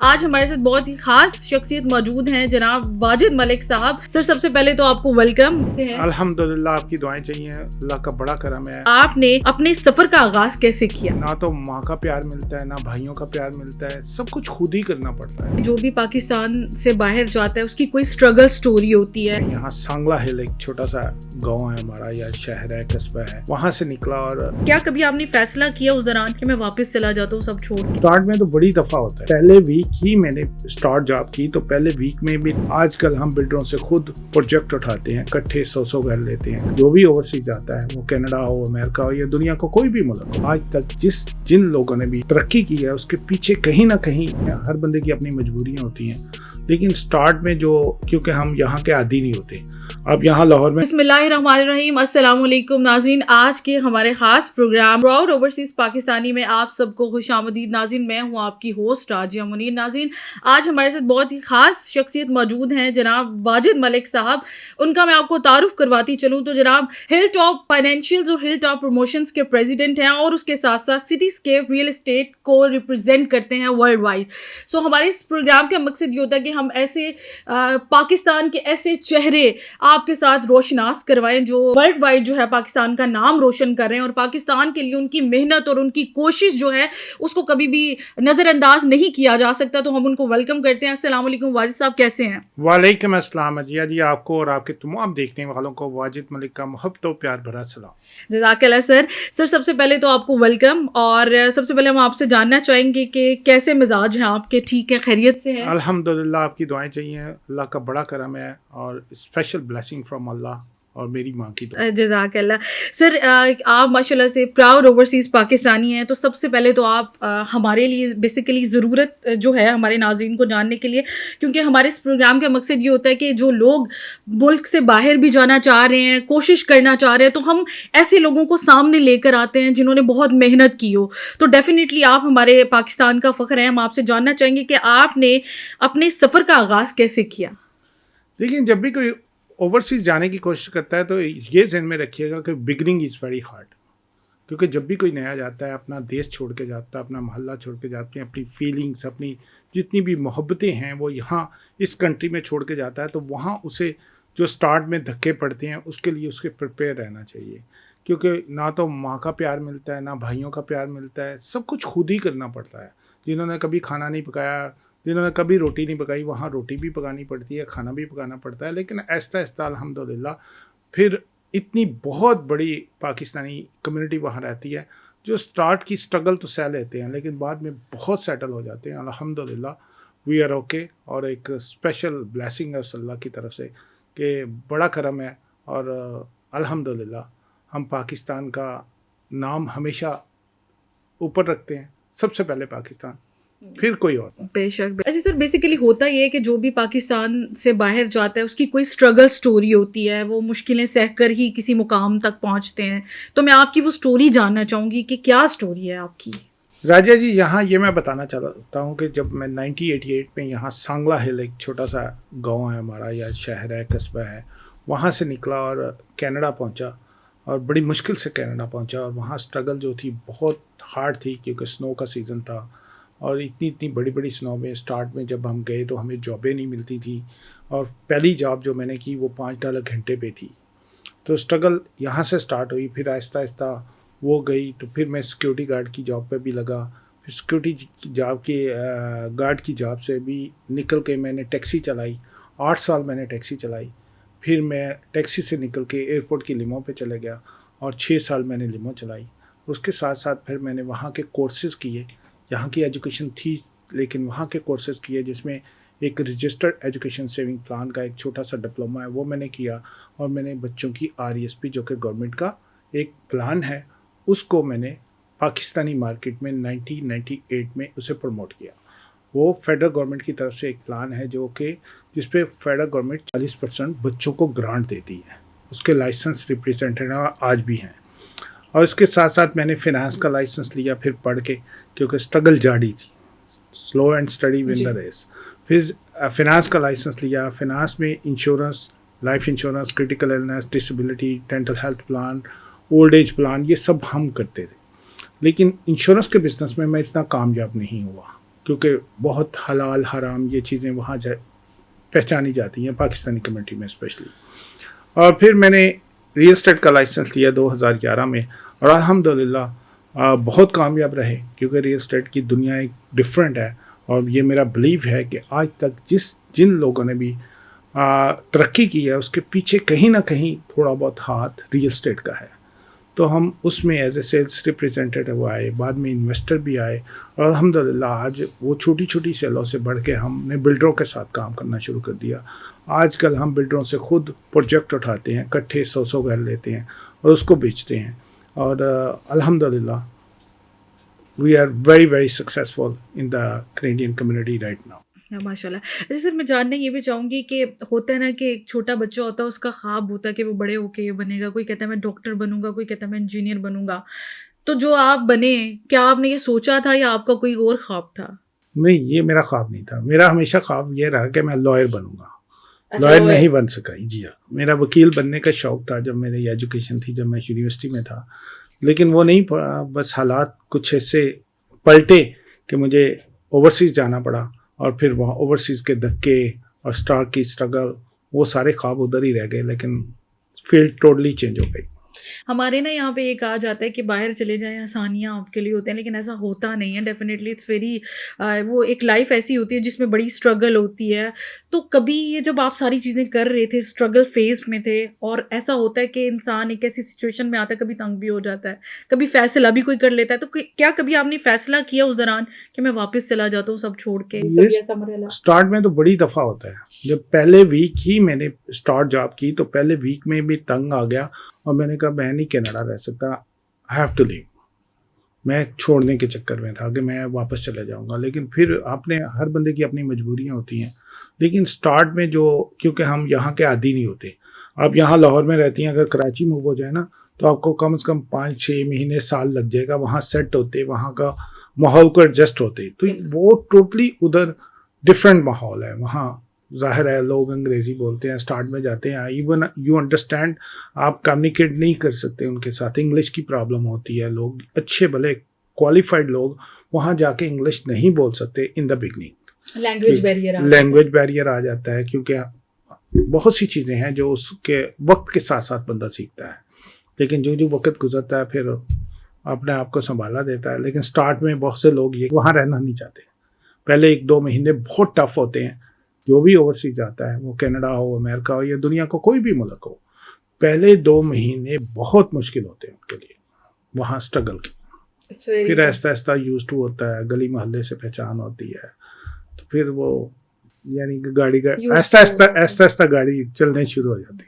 آج ہمارے ساتھ بہت ہی خاص شخصیت موجود ہیں جناب واجد ملک صاحب. سر سب سے پہلے تو آپ کو ویلکم. الحمدللہ آپ کی دعائیں چاہیے, اللہ کا بڑا کرم ہے. آپ نے اپنے سفر کا آغاز کیسے کیا؟ نہ تو ماں کا پیار ملتا ہے, نہ بھائیوں کا پیار ملتا ہے, سب کچھ خود ہی کرنا پڑتا ہے. جو بھی پاکستان سے باہر جاتا ہے اس کی کوئی سٹرگل سٹوری ہوتی ہے. یہاں سانگلا ہل ایک چھوٹا سا گاؤں ہے ہمارا, یا شہر ہے, قصبہ ہے, وہاں سے نکلا. اور کیا کبھی آپ نے فیصلہ کیا اس دوران کہ میں واپس چلا جاتا ہوں سب چھوڑ؟ اسٹارٹ میں تو بڑی دفعہ ہوتا ہے. پہلے ویک ہی میں نے اسٹارٹ جاب کی تو پہلے ویک میں بھی, آج کل ہم بلڈروں سے خود پروجیکٹ اٹھاتے ہیں, کٹھے 100 گھر لیتے ہیں. جو بھی اوورسیز جاتا ہے, وہ کینیڈا ہو, امریکہ ہو, یا دنیا کو کوئی بھی ملک ہو, آج تک جن لوگوں نے بھی ترقی کی ہے اس کے پیچھے کہیں نہ کہیں ہر بندے کی اپنی مجبوریاں ہوتی ہیں. لیکن سٹارٹ میں جو, کیونکہ ہم یہاں کے عادی نہیں ہوتے. اب یہاں لاہور میں بسم اللہ الرحمن الرحیم. السلام علیکم ناظرین, آج کے ہمارے خاص پروگرام پراؤڈ اوورسیز پاکستانی میں آپ سب کو خوش آمدید. ناظرین میں ہوں آپ کی ہوسٹ راجیہ منیر. ناظرین آج ہمارے ساتھ بہت ہی خاص شخصیت موجود ہیں جناب واجد ملک صاحب. ان کا میں آپ کو تعارف کرواتی چلوں تو جناب ہل ٹاپ فائنینشیلز اور ہل ٹاپ پروموشنز کے پریزیڈنٹ ہیں, اور اس کے ساتھ ساتھ سٹی اسکیپ ریئل اسٹیٹ کو ریپرزینٹ کرتے ہیں ورلڈ وائڈ. سو ہمارے اس پروگرام کا مقصد یہ ہوتا ہے کہ ہم ایسے پاکستان کے ایسے چہرے آپ کے ساتھ روشناس کروائیں جو ورلڈ وائڈ جو ہے پاکستان کا نام روشن کر رہے ہیں, اور پاکستان کے لیے ان کی محنت اور ان کی کوشش جو ہے اس کو کبھی بھی نظر انداز نہیں کیا جا سکتا. تو ہم ان کو ویلکم کرتے ہیں. السلام علیکم واجد صاحب, کیسے ہیں؟ وعلیکم السلام اجیہ جی, آپ کو اور آپ کے تمام دیکھنے والوں کو واجد ملک کا محبت و پیار بھرا سلام. جزاک اللہ سر. سب سے پہلے تو آپ کو ویلکم, اور سب سے پہلے ہم آپ سے جاننا چاہیں گے کہ کیسے مزاج ہیں آپ کے؟ ٹھیک ہے, خیریت سے ہیں؟ الحمدللہ آپ کی دعائیں چاہیے, اللہ کا بڑا کرم ہے, اور اسپیشل بلیسنگ فرام اللہ اور میری ماں کی دعا. جزاک اللہ. سر آپ ماشاءاللہ سے پراؤڈ اوورسیز پاکستانی ہیں, تو سب سے پہلے تو آپ ہمارے لیے بیسیکلی ضرورت جو ہے ہمارے ناظرین کو جاننے کے لیے, کیونکہ ہمارے اس پروگرام کا مقصد یہ ہوتا ہے کہ جو لوگ ملک سے باہر بھی جانا چاہ رہے ہیں, کوشش کرنا چاہ رہے ہیں, تو ہم ایسے لوگوں کو سامنے لے کر آتے ہیں جنہوں نے بہت محنت کی ہو. تو ڈیفینیٹلی آپ ہمارے پاکستان کا فخر ہیں. ہم آپ سے جاننا چاہیں گے کہ آپ نے اپنے سفر کا آغاز کیسے کیا؟ دیکھیں, جب بھی کوئی اوورسیز جانے کی کوشش کرتا ہے تو یہ ذہن میں رکھیے گا کہ بگننگ از ویری ہارڈ. کیونکہ جب بھی کوئی نیا جاتا ہے, اپنا دیش چھوڑ کے جاتا ہے, اپنا محلہ چھوڑ کے جاتے ہیں, اپنی فیلنگس, اپنی جتنی بھی محبتیں ہیں وہ یہاں اس کنٹری میں چھوڑ کے جاتا ہے, تو وہاں اسے جو سٹارٹ میں دھکے پڑتے ہیں اس کے لیے اس کے پریپیئر رہنا چاہیے. کیونکہ نہ تو ماں کا پیار ملتا ہے, نہ بھائیوں کا پیار ملتا ہے, سب کچھ خود ہی کرنا پڑتا ہے. جنہوں نے کبھی کھانا نہیں پکایا, جنہوں نے کبھی روٹی نہیں پکائی, وہاں روٹی بھی پکانی پڑتی ہے, کھانا بھی پکانا پڑتا ہے. لیکن آہستہ آہستہ الحمدللہ پھر اتنی بہت بڑی پاکستانی کمیونٹی وہاں رہتی ہے جو سٹارٹ کی سٹرگل تو سہ لیتے ہیں, لیکن بعد میں بہت سیٹل ہو جاتے ہیں. الحمدللہ وی آر اوکے, اور ایک اسپیشل بلیسنگ ہے اس اللہ کی طرف سے کہ بڑا کرم ہے, اور الحمدللہ ہم پاکستان کا نام ہمیشہ اوپر رکھتے ہیں. سب سے پہلے پاکستان, پھر کوئی اور. بے شک. اچھا سر, بیسیکلی ہوتا یہ ہے کہ جو بھی پاکستان سے باہر جاتا ہے اس کی کوئی سٹرگل سٹوری ہوتی ہے, وہ مشکلیں سہ کر ہی کسی مقام تک پہنچتے ہیں. تو میں آپ کی وہ سٹوری جاننا چاہوں گی کہ کیا سٹوری ہے آپ کی؟ راجہ جی, یہاں یہ میں بتانا چاہتا ہوں کہ جب میں 1988 میں یہاں سانگلا ہل ایک چھوٹا سا گاؤں ہے ہمارا, یا شہر ہے, قصبہ ہے, وہاں سے نکلا اور کینیڈا پہنچا, اور بڑی مشکل سے کینیڈا پہنچا. اور وہاں سٹرگل جو تھی بہت ہارڈ تھی, کیونکہ سنو کا سیزن تھا, اور اتنی بڑی سنو میں سٹارٹ میں جب ہم گئے تو ہمیں جابیں نہیں ملتی تھی, اور پہلی جاب جو میں نے کی وہ $5 گھنٹے پہ تھی. تو سٹرگل یہاں سے سٹارٹ ہوئی, پھر آہستہ آہستہ وہ گئی, تو پھر میں سیکیورٹی گارڈ کی جاب پہ بھی لگا. پھر سیکیورٹی جاب کی گارڈ کی جاب سے بھی نکل کے میں نے ٹیکسی چلائی. 8 سال میں نے ٹیکسی چلائی. پھر میں ٹیکسی سے نکل کے ایئرپورٹ کی لیمو پہ چلے گیا, اور 6 سال میں نے لیمو چلائی. اس کے ساتھ ساتھ پھر میں نے وہاں کے کورسز کیے. یہاں کی ایجوکیشن تھی لیکن وہاں کے کورسز کیے, جس میں ایک رجسٹرڈ ایجوکیشن سیونگ پلان کا ایک چھوٹا سا ڈپلوما ہے وہ میں نے کیا. اور میں نے بچوں کی RESP جو کہ گورنمنٹ کا ایک پلان ہے, اس کو میں نے پاکستانی مارکیٹ میں 1998 میں اسے پروموٹ کیا. وہ فیڈرل گورنمنٹ کی طرف سے ایک پلان ہے جو کہ جس پہ فیڈرل گورنمنٹ 40% بچوں کو گرانٹ دیتی ہے. اس کے لائسنس ریپریزنٹیٹیو آج بھی ہیں. اور اس کے ساتھ ساتھ میں نے فنانس کا لائسنس لیا پھر پڑھ کے, کیونکہ سٹرگل جاری تھی, slow and steady win the race. پھر فنانس کا لائسنس لیا. فنانس میں insurance, life insurance, critical illness, disability, dental health plan, old age plan, یہ سب ہم کرتے تھے. لیکن انشورنس کے بزنس میں اتنا کامیاب نہیں ہوا, کیونکہ بہت حلال حرام یہ چیزیں وہاں پہچانی جاتی ہیں پاکستانی کمیونٹی میں اسپیشلی. اور پھر میں نے ریئل اسٹیٹ کا لائسنس لیا 2011 میں اور الحمدللہ بہت کامیاب رہے, کیونکہ ریئل اسٹیٹ کی دنیا ایک ڈفرینٹ ہے. اور یہ میرا بلیو ہے کہ آج تک جن لوگوں نے بھی ترقی کی ہے اس کے پیچھے کہیں نہ کہیں تھوڑا بہت ہاتھ ریئل اسٹیٹ کا ہے. تو ہم اس میں ایز اے سیلس ریپریزنٹیٹیو آئے, بعد میں انویسٹر بھی آئے, اور الحمدللہ آج وہ چھوٹی چھوٹی سیلوں سے بڑھ کے ہم نے بلڈروں کے ساتھ کام کرنا شروع کر دیا. آج کل ہم بلڈروں سے خود پروجیکٹ اٹھاتے ہیں, اکٹھے 100 گھر لیتے ہیں اور اس کو بیچتے ہیں, اور الحمدللہ we are very very successful in the Canadian community right now. ماشاء اللہ. اچھا سر, میں جاننا یہ بھی چاہوں گی کہ ہوتا ہے نا کہ ایک چھوٹا بچہ ہوتا ہے, اس کا خواب ہوتا ہے کہ وہ بڑے ہو کے یہ بنے گا. کوئی کہتا ہے میں ڈاکٹر بنوں گا, کوئی کہتا ہے میں انجینئر بنوں گا. تو جو آپ بنے, کیا آپ نے یہ سوچا تھا یا آپ کا کوئی اور خواب تھا؟ نہیں, یہ میرا خواب نہیں تھا. میرا ہمیشہ خواب یہ رہا کہ میں لائر بنوں گا. لائر نہیں بن سکا. جی ہاں, میرا وکیل بننے کا شوق تھا جب میری ایجوکیشن تھی, جب میں یونیورسٹی میں تھا, لیکن وہ نہیں پڑا. بس حالات کچھ ایسے پلٹے کہ مجھے اوورسیز جانا پڑا, اور پھر وہاں اوورسیز کے دھکے اور اسٹارٹ کی اسٹرگل, وہ سارے خواب ادھر ہی رہ گئے, لیکن فیلڈ ٹوٹلی چینج ہو گئی. ہمارے نا یہاں پہ یہ کہا جاتا ہے کہ باہر چلے جائیں آسانیاں آپ کے لیے ہوتے ہیں, لیکن ایسا ہوتا نہیں ہے. ڈیفینیٹلی اٹس ویری وہ ایک لائف ایسی ہوتی ہے جس میں بڑی اسٹرگل ہوتی ہے. تو کبھی یہ جب آپ ساری چیزیں کر رہے تھے, اسٹرگل فیز میں تھے, اور ایسا ہوتا ہے کہ انسان ایک ایسی سچویشن میں آتا ہے, کبھی تنگ بھی ہو جاتا ہے, کبھی فیصلہ بھی کوئی کر لیتا ہے, تو کیا کبھی آپ نے فیصلہ کیا اس دوران کہ میں واپس چلا جاتا ہوں سب چھوڑ کے؟ اسٹارٹ میں تو بڑی دفعہ ہوتا ہے. جب پہلے ویک ہی میں نے اسٹارٹ جاب کی تو پہلے ویک میں بھی تنگ آ گیا, اور میں نے کہا میں نہیں کینیڈا رہ سکتا, آئی ہیو ٹو لیو. میں چھوڑنے کے چکر میں تھا کہ میں واپس چلا جاؤں گا, لیکن پھر ہر بندے کی اپنی مجبوریاں ہوتی ہیں. لیکن سٹارٹ میں کیونکہ ہم یہاں کے عادی نہیں ہوتے. آپ یہاں لاہور میں رہتی ہیں, اگر کراچی موو ہو جائے نا تو آپ کو کم از کم 5-6 مہینے سال لگ جائے گا وہاں سیٹ ہوتے, وہاں کا ماحول کو ایڈجسٹ ہوتے. تو وہ ٹوٹلی ادھر ڈفرینٹ ماحول ہے. وہاں ظاہر ہے لوگ انگریزی بولتے ہیں, اسٹارٹ میں جاتے ہیں, ایون یو انڈرسٹینڈ, آپ کمیونیکیٹ نہیں کر سکتے ان کے ساتھ, انگلش کی پرابلم ہوتی ہے. لوگ اچھے بھلے کوالیفائڈ لوگ وہاں جا کے انگلش نہیں بول سکتے ان دا بگننگ. لینگویج بیریئر آ جاتا ہے, کیونکہ بہت سی چیزیں ہیں جو اس کے وقت کے ساتھ ساتھ بندہ سیکھتا ہے, لیکن جو وقت گزرتا ہے پھر اپنے آپ کو سنبھالا دیتا ہے. لیکن سٹارٹ میں بہت سے لوگ یہ وہاں رہنا نہیں چاہتے. پہلے 1-2 مہینے بہت ٹف ہوتے ہیں. جو بھی اوورسیز جاتا ہے, وہ کینیڈا ہو, امریکہ ہو, یا دنیا کو کوئی بھی ملک ہو, پہلے 2 مہینے بہت مشکل ہوتے ہیں ان کے لیے وہاں اسٹرگل کی. پھر آہستہ آہستہ یوز ٹو ہوتا ہے, گلی محلے سے پہچان ہوتی ہے, تو پھر وہ یعنی کہ گاڑی کا آہستہ آہستہ گاڑی چلنے شروع ہو جاتی ہے.